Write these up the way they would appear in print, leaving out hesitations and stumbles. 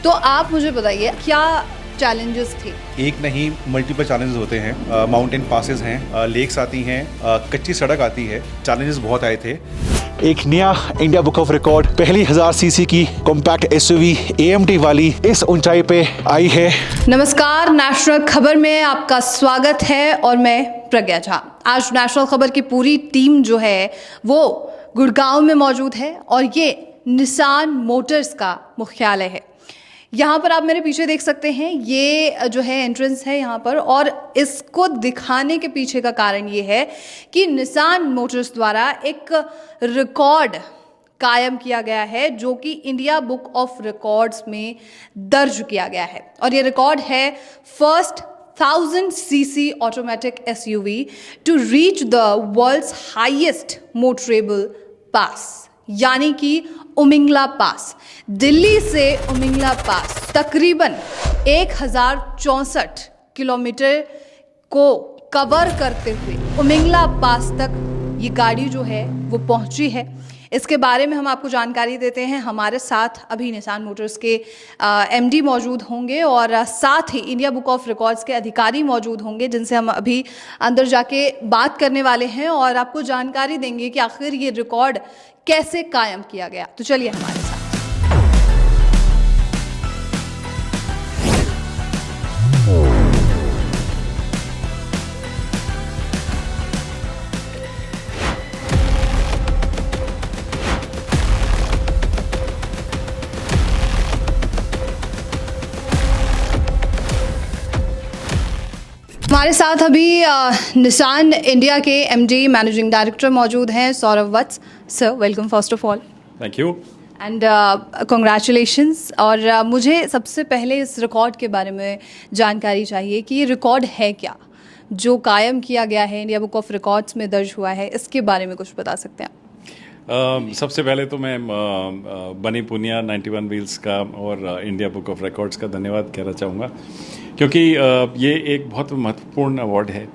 तो आप मुझे बताइए क्या चैलेंजेस थे? एक नहीं मल्टीपल चैलेंजेस होते हैं। माउंटेन पासेस हैं, लेक्स आती हैं, कच्ची सड़क आती है। चैलेंजेस बहुत आए थे। एक नया इंडिया बुक ऑफ रिकॉर्ड पहली 1000 सीसी की कॉम्पैक्ट एसयूवी एएमटी वाली इस ऊंचाई पे आई है। नमस्कार, नेशनल खबर में आपका स्वागत है और मैं प्रज्ञा झा। आज नेशनल खबर की पूरी टीम जो है वो गुड़गांव में मौजूद है और ये निसान मोटर्स का मुख्यालय है। यहाँ पर आप मेरे पीछे देख सकते हैं, ये जो है एंट्रेंस है यहाँ पर, और इसको दिखाने के पीछे का कारण ये है कि निसान मोटर्स द्वारा एक रिकॉर्ड कायम किया गया है जो कि इंडिया बुक ऑफ रिकॉर्ड्स में दर्ज किया गया है। और ये रिकॉर्ड है first 1000 cc automatic SUV to reach the world's highest motorable pass, यानी कि उमिंगला पास। दिल्ली से उमिंगला पास तकरीबन 1064 किलोमीटर को कवर करते हुए उमिंगला पास तक ये गाड़ी जो है वो पहुंची है। इसके बारे में हम आपको जानकारी देते हैं। हमारे साथ अभी निसान मोटर्स के एमडी मौजूद होंगे और साथ ही इंडिया बुक ऑफ रिकॉर्ड्स के अधिकारी मौजूद होंगे, जिनसे हम अभी अंदर जाके बात करने वाले हैं और आपको जानकारी देंगे कि आखिर ये रिकॉर्ड कैसे कायम किया गया। तो चलिए हमारे साथ। हमारे साथ अभी निसान इंडिया के एमडी मैनेजिंग डायरेक्टर मौजूद हैं, Saurabh Vats. Sir, welcome first of all. Thank you and congratulations. और मुझे सबसे पहले इस रिकॉर्ड के बारे में जानकारी चाहिए कि ये रिकॉर्ड है क्या जो कायम किया गया है, इंडिया बुक ऑफ रिकॉर्ड्स में दर्ज हुआ है, इसके बारे में कुछ बता सकते हैं आप? सबसे पहले तो मैं बनी पुनिया 91 व्हील्स का और इंडिया बुक ऑफ रिकॉर्ड्स का धन्यवाद कहना चाहूँगा, क्योंकि ये एक बहुत महत्वपूर्ण अवार्ड है।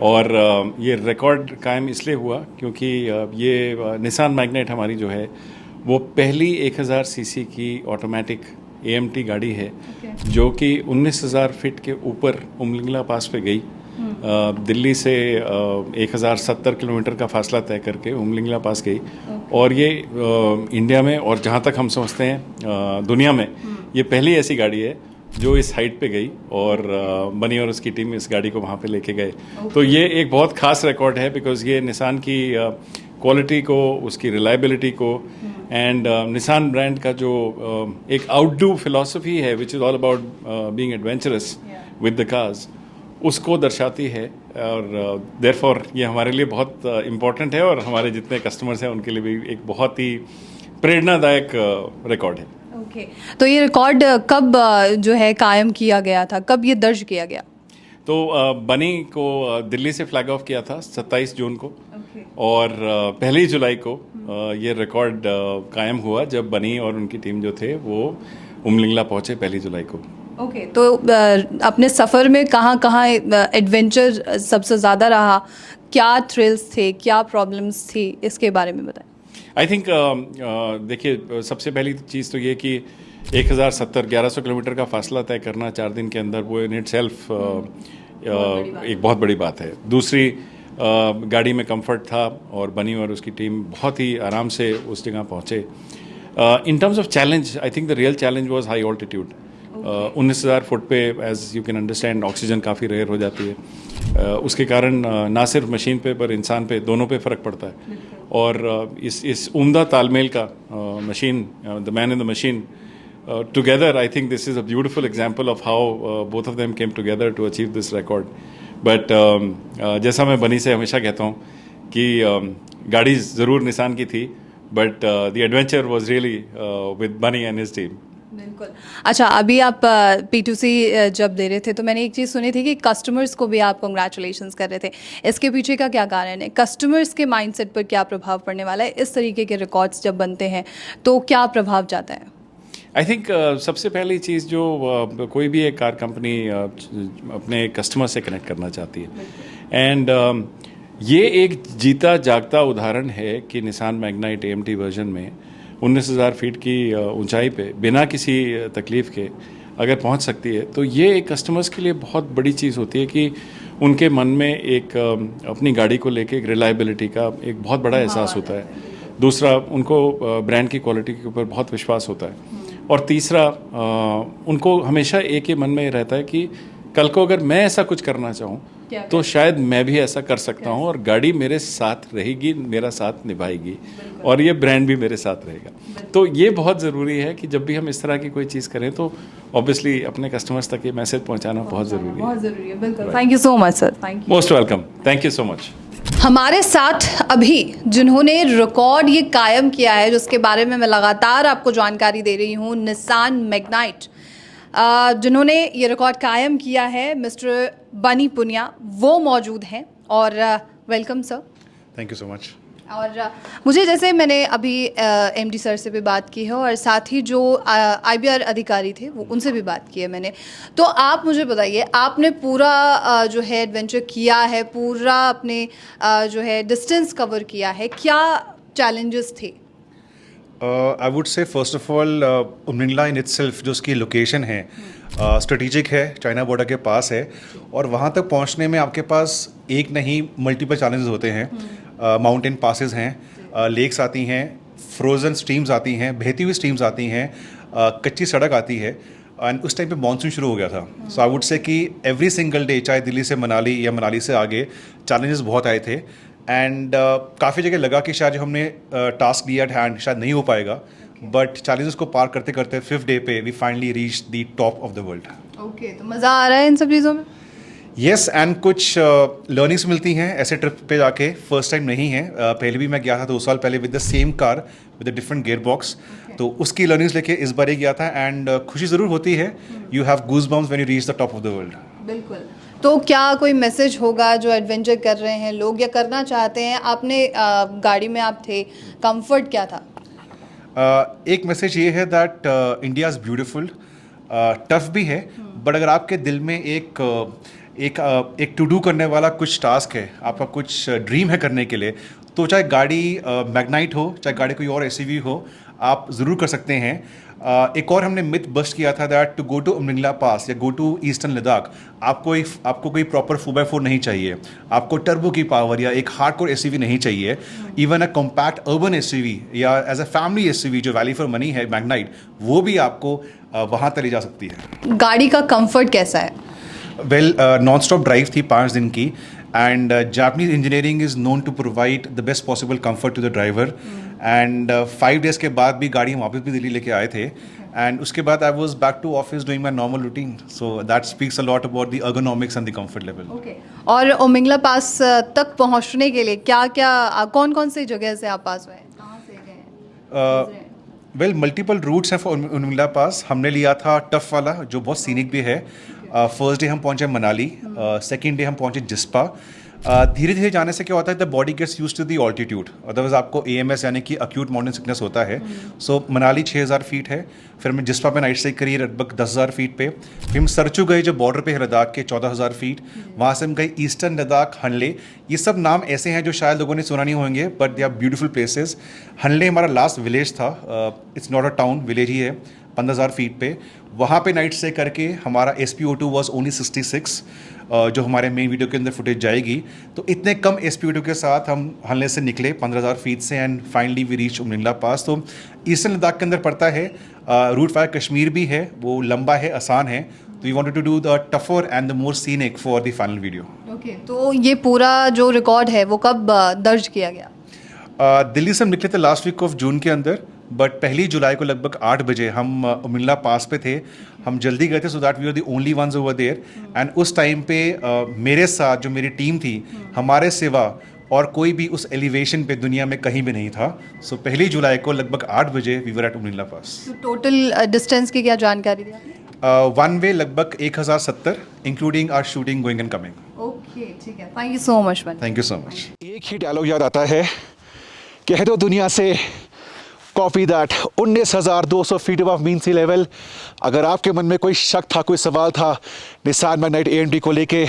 और ये रिकॉर्ड कायम इसलिए हुआ क्योंकि ये निसान मैग्नाइट हमारी जो है वो पहली 1000 सीसी की ऑटोमेटिक एएमटी गाड़ी है जो कि 19,000 फीट के ऊपर उमलिंगला पास पे गई। दिल्ली से 1070 किलोमीटर का फासला तय करके उमलिंगला पास गई। और ये इंडिया में और जहाँ तक हम समझते हैं दुनिया में ये पहली ऐसी गाड़ी है जो इस हाइट पे गई और बनी और उसकी टीम इस गाड़ी को वहाँ पे लेके गए। तो ये एक बहुत खास रिकॉर्ड है बिकॉज ये निसान की क्वालिटी को, उसकी रिलायबिलिटी को एंड निसान ब्रांड का जो एक आउटडू फिलॉसफी है which is all about being adventurous with the cars, उसको दर्शाती है। और देयरफॉर ये हमारे लिए बहुत इम्पोर्टेंट है और हमारे जितने कस्टमर्स हैं उनके लिए भी एक बहुत ही प्रेरणादायक रिकॉर्ड है। ओके, तो ये रिकॉर्ड कब जो है कायम किया गया था, कब ये दर्ज किया गया? तो बनी को दिल्ली से फ्लैग ऑफ किया था 27 जून को। और 1 जुलाई को ये रिकॉर्ड कायम हुआ जब बनी और उनकी टीम जो थे वो उमलिंगला पहुंचे 1 जुलाई को। ओके, तो अपने सफ़र में कहाँ कहाँ एडवेंचर सबसे ज़्यादा रहा, क्या थ्रिल्स थे, क्या प्रॉब्लम्स थी, इसके बारे में बताएं। आई थिंक देखिए, सबसे पहली चीज़ तो ये कि 1100 किलोमीटर का फासला तय करना 4 दिन के अंदर, वो इन इट सेल्फ एक बहुत बड़ी बात है। दूसरी, गाड़ी में कंफर्ट था और बनी और उसकी टीम बहुत ही आराम से उस जगह पहुँचे। In terms of challenge, I think the real challenge was high altitude. 19,000 फुट पे, as you can understand, oxygen काफ़ी रेयर हो जाती है। उसके कारण ना सिर्फ मशीन पे पर इंसान पे, दोनों पे फ़र्क पड़ता है। और इस उम्दा तालमेल का machine, the man in the machine together, I think this is a beautiful example of how both of them came together to achieve this record. But जैसा मैं बनी से हमेशा कहता हूँ कि गाड़ी ज़रूर निसान की थी, but the adventure was really with बनी एंड हिज टीम। बिल्कुल। अच्छा, अभी आप P2C जब दे रहे थे तो मैंने एक चीज़ सुनी थी कि कस्टमर्स को भी आप कॉन्ग्रेचुलेशंस कर रहे थे। इसके पीछे का क्या कारण है? कस्टमर्स के माइंडसेट पर क्या प्रभाव पड़ने वाला है? इस तरीके के रिकॉर्ड्स जब बनते हैं तो क्या प्रभाव जाता है? आई थिंक सबसे पहली चीज़ जो कोई भी एक कार कंपनी अपने कस्टमर से कनेक्ट करना चाहती है, एंड ये एक जीता जागता उदाहरण है कि निसान मैग्नाइट AMT वर्जन में 19,000 फीट की ऊंचाई पे बिना किसी तकलीफ़ के अगर पहुंच सकती है, तो ये एक कस्टमर्स के लिए बहुत बड़ी चीज़ होती है कि उनके मन में एक अपनी गाड़ी को लेके एक रिलायबिलिटी का एक बहुत बड़ा एहसास होता है। दूसरा, उनको ब्रांड की क्वालिटी के ऊपर बहुत विश्वास होता है। और तीसरा, उनको हमेशा एक ही मन में रहता है कि कल को अगर मैं ऐसा कुछ करना चाहूँ तो शायद मैं भी ऐसा कर सकता हूँ, और गाड़ी मेरे साथ रहेगी, मेरा साथ निभाएगी, और ये ब्रांड भी मेरे साथ रहेगा। तो ये बहुत ज़रूरी है कि जब भी हम इस तरह की कोई चीज़ करें तो ऑब्वियसली अपने कस्टमर्स तक ये मैसेज पहुँचाना बहुत ज़रूरी है। बिल्कुल। Thank you so much sir. Thank you. Most welcome. Thank you so much. हमारे साथ अभी जिन्होंने रिकॉर्ड ये कायम किया है, जिसके बारे में मैं लगातार आपको जानकारी दे रही हूँ, निसान मैग्नाइट, जिन्होंने ये रिकॉर्ड कायम किया है, मिस्टर बनी पुनिया, वो मौजूद हैं। और welcome sir. Thank you so much. और मुझे, जैसे मैंने अभी एमडी सर से भी बात की है और साथ ही जो आईबीआर अधिकारी थे वो उनसे भी बात की है मैंने, तो आप मुझे बताइए, आपने पूरा जो है एडवेंचर किया है, पूरा अपने जो है डिस्टेंस कवर किया है, क्या चैलेंजेस थे? I would say first of all Umlingla in itself जो उसकी लोकेशन है स्ट्रेटेजिक है, चाइना बॉर्डर के पास है, और वहाँ तक पहुँचने में आपके पास एक नहीं मल्टीपल चैलेंजेस होते हैं। माउंटेन पासेस हैं, लेक्स आती हैं, फ्रोज़न स्ट्रीम्स आती हैं, बहती हुई स्ट्रीम्स आती हैं, कच्ची सड़क आती है, एंड उस टाइम पे मानसून शुरू हो गया था। सो आई वुड से कि एवरी सिंगल डे, चाहे दिल्ली से मनाली या मनाली से आगे, चैलेंजेस बहुत आए थे। एंड काफ़ी जगह लगा कि शायद जो हमने टास्क लिया हैंड शायद नहीं हो पाएगा, बट चैलेंजेस को पार करते करते 5th डे पे we finally reach the top of the world. Okay, तो मज़ा आ रहा है इन सब चीज़ों में? येस, एंड कुछ लर्निंग्स मिलती हैं ऐसे ट्रिप पे जाके। फर्स्ट टाइम नहीं है, पहले भी मैं गया था 2 साल पहले with the same car with the different gear box, तो उसकी लर्निंग्स लेके इस बार ही गया था। एंड खुशी ज़रूर होती है, you have goose bumps when you reach the top of the world. बिल्कुल। तो क्या कोई मैसेज होगा जो एडवेंचर कर रहे हैं लोग या करना चाहते हैं? आपने गाड़ी में आप थे, कंफर्ट क्या था? एक मैसेज ये है that India is beautiful, tough भी है, बट अगर आपके दिल में एक टू डू करने वाला कुछ टास्क है, आपका कुछ ड्रीम है करने के लिए, तो चाहे गाड़ी मैग्नाइट हो, चाहे गाड़ी कोई और एसयूवी हो, आप ज़रूर कर सकते हैं। एक और हमने मिथ बस्ट किया था that to go to Umlingla पास या गो टू ईस्टर्न लद्दाख आपको कोई प्रॉपर 4x4 नहीं चाहिए, आपको टर्बो की पावर या एक हार्डकोर एसयूवी नहीं चाहिए। इवन अ कॉम्पैक्ट अर्बन एसयूवी या एज अ फैमिली एसयूवी जो वैली फॉर मनी है मैग्नाइट, वो भी आपको वहाँ तक ले जा सकती है। गाड़ी का कंफर्ट कैसा है? वेल, नॉन स्टॉप ड्राइव थी 5 दिन की, and Japanese engineering is known to provide the best possible comfort to the driver. And 5 days के बाद भी गाड़ी हम वापस भी दिल्ली लेके आए थे, एंड उसके बाद I was back to office doing my normal routine, so that speaks a lot about the ergonomics and the comfort level. Okay. और उमिंगला पास तक पहुंचने के लिए क्या क्या, कौन कौन सी जगह से आप पास हुए, कहाँ से गए? वेल, मल्टीपल रूट्स हैं फॉर उमिंगला पास। हमने लिया था टफ वाला जो बहुत सीनिक भी है। फर्स्ट डे हम पहुंचे मनाली, सेकेंड डे हम पहुंचे जिस्पा। धीरे धीरे जाने से क्या होता है, the body gets used to the altitude, otherwise आपको AMS यानी कि अक्यूट माउंटेन सिकनेस होता है। सो मनाली 6000 फीट है, फिर हमने जिस्पा पे नाइट स्टे करी लगभग 10,000 फीट पे, फिर हम सरचू गए जो बॉर्डर पे है लद्दाख के 14,000 फीट, वहाँ से हम गए ईस्टर्न लद्दाख, हनले। ये सब नाम ऐसे हैं जो शायद लोगों ने सुना नहीं होंगे, but they are beautiful places. Hanle हमारा लास्ट विलेज था, it's not a town, village ही है, 15,000 फीट पे। वहाँ पे नाइट स्टे करके हमारा SpO2 वॉज ओनली 66, जो हमारे मेन वीडियो के अंदर फुटेज जाएगी। तो इतने कम SpO2 के साथ हम हनले से निकले 15,000 फीट से, and finally we reach Umlingla पास। तो ईस्टर्न लद्दाख के अंदर पड़ता है, रूट वाया कश्मीर भी है, वो लंबा है, आसान है। तो we wanted to do the tougher and the more scenic for the final video. Okay, तो ये पूरा जो रिकॉर्ड है वो कब दर्ज किया गया? दिल्ली से हम निकले थे लास्ट वीक ऑफ जून के अंदर, बट 1 जुलाई को लगभग 8 बजे हम उमिंगला पास पे थे। हम जल्दी गए थे so that we are the only ones over there, and उस टाइम पे मेरे साथ जो मेरी टीम थी, हमारे सिवा और कोई भी उस एलिवेशन पे दुनिया में कहीं भी नहीं था। सो 1 जुलाई को लगभग 8 बजे वी वर एट उमिंगला पास। तो टोटल डिस्टेंस की क्या जानकारी दी आपने? वन वे लगभग 1070, including our shooting going and coming. Okay, ठीक है, thank you so much. Thank you so much. एक ही डायलॉग याद आता है, कह दो दुनिया से copy that 19,200 feet above mean sea level. अगर आपके मन में कोई शक था, कोई सवाल था निसान मैग्नाइट AMT को लेके,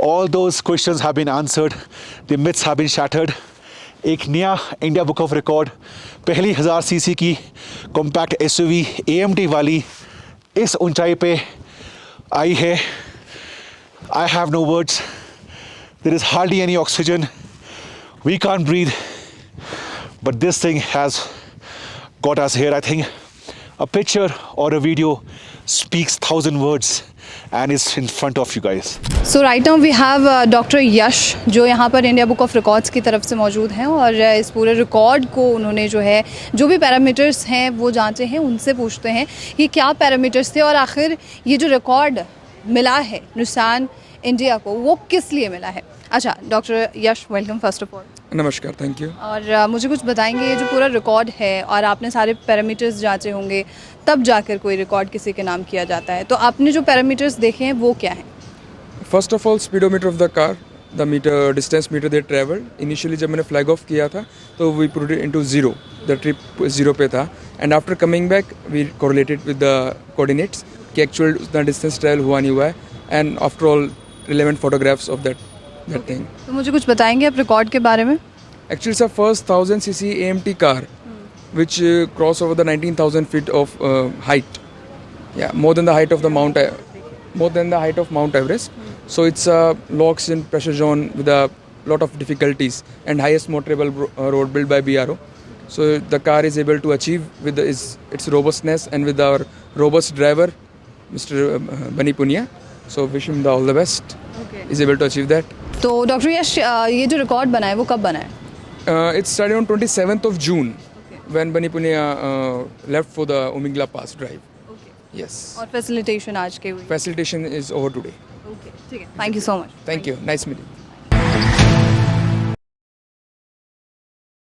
all those questions have been answered, the myths have been shattered, एक नया इंडिया बुक ऑफ रिकॉर्ड, पहली 1000 सीसी की कॉम्पैक्ट एसयूवी AMT वाली इस ऊंचाई पे आई है। I have no words, there is hardly any oxygen, we can't breathe, but this thing has got us here. I think a picture or a video speaks 1,000 words and is in front of you guys. So right now we have doctor Yash, जो यहाँ पर India book of records की तरफ से मौजूद हैं और इस पूरे रिकॉर्ड को उन्होंने जो है जो भी पैरामीटर्स हैं वो जांचे हैं। उनसे पूछते हैं कि क्या पैरामीटर्स थे और आखिर ये जो रिकॉर्ड मिला है निसान इंडिया को वो किस लिए मिला है। अच्छा doctor Yash, welcome first of all. नमस्कार, थैंक यू। और मुझे कुछ बताएंगे, ये जो पूरा रिकॉर्ड है और आपने सारे पैरामीटर्स जांचे होंगे तब जाकर कोई रिकॉर्ड किसी के नाम किया जाता है, तो आपने जो पैरामीटर्स देखे हैं वो क्या हैं? First of all speedometer of the car, the meter distance meter they travelled. Initially जब मैंने फ्लैग ऑफ किया था तो we put it into 0, the trip 0 पे था, and after coming back we correlated with the coordinates कि actual उतना distance travel हुआ नहीं हुआ है, and after all relevant photographs of that thing. तो मुझे कुछ बताएंगे आप रिकॉर्ड के बारे में? Actually, it's a first 1000 cc AMT car, which cross over the 19,000 feet of height. Yeah, more than the height of Mount Everest. So it's a low oxygen pressure zone with a lot of difficulties and highest motorable road built by BRO. So the car is able to achieve with its robustness and with our robust driver, Mr. Bani Punia. So wish him all the best. Okay. Is able to achieve that. तो doctor यश, ये जो record बना है वो कब बना है? It started on 27th of June when Bani Punia left for the Umingla Pass drive. Okay. Yes. और फैसिलिटेशन आज के हुई? Facilitation is over today. Okay, ठीक है, thank you so much. Thank you. Nice meeting.